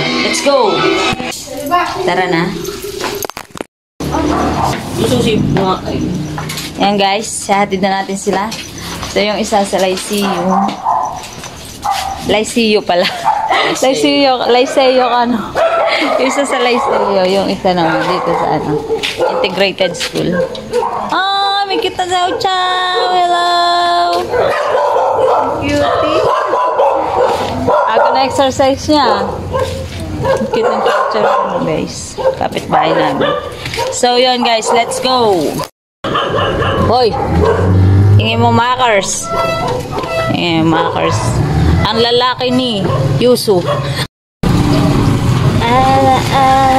Let's go! Tara na. Yan guys, hatid na natin sila. Ito yung isa sa Lyceum. Lyceum pala. Lyceum ano. Yung isa sa Lyceum, yung isa naman dito sa ano, integrated school. Ah, may kita daw, ciao! Hello! Cutie! Ako na exercise niya. Cute ng picture mo guys. Kapit-bahay namin. So yun guys, let's go! Hoy! Hingin mo markers. Markers. Ang lalaki ni Yusu. Ala-ala-ngat.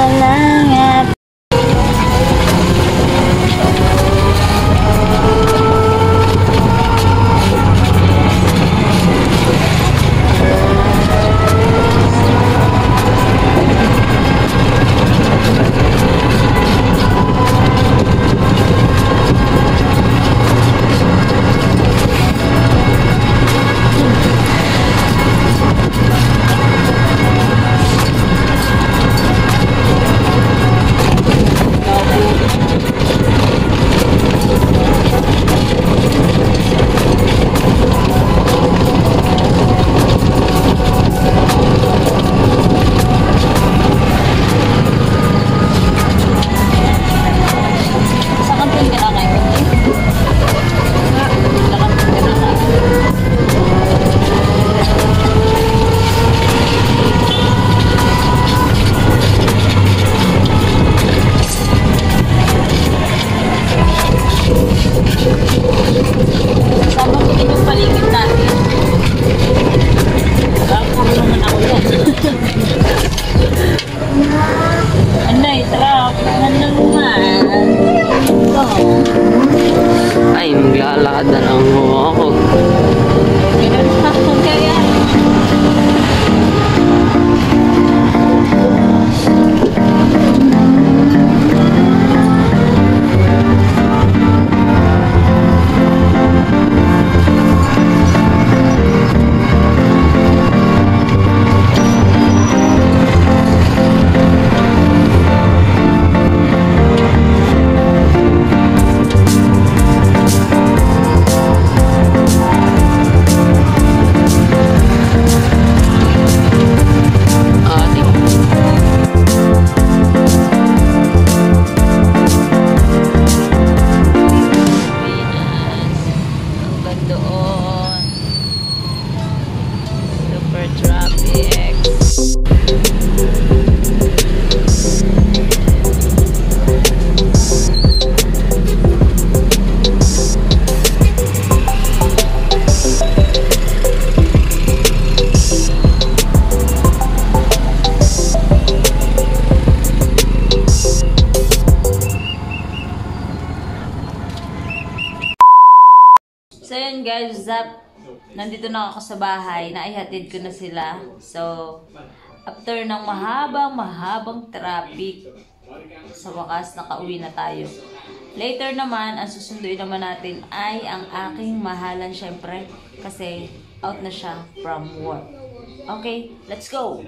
Ay, maglalakad na lang ako. So yun guys, nandito na ako sa bahay, naihatid ko na sila. So, after ng mahabang traffic, sa wakas nakauwi na tayo. Later naman, ang susunduin naman natin ay ang aking mahalan syempre, kasi out na siya from work. Okay, let's go!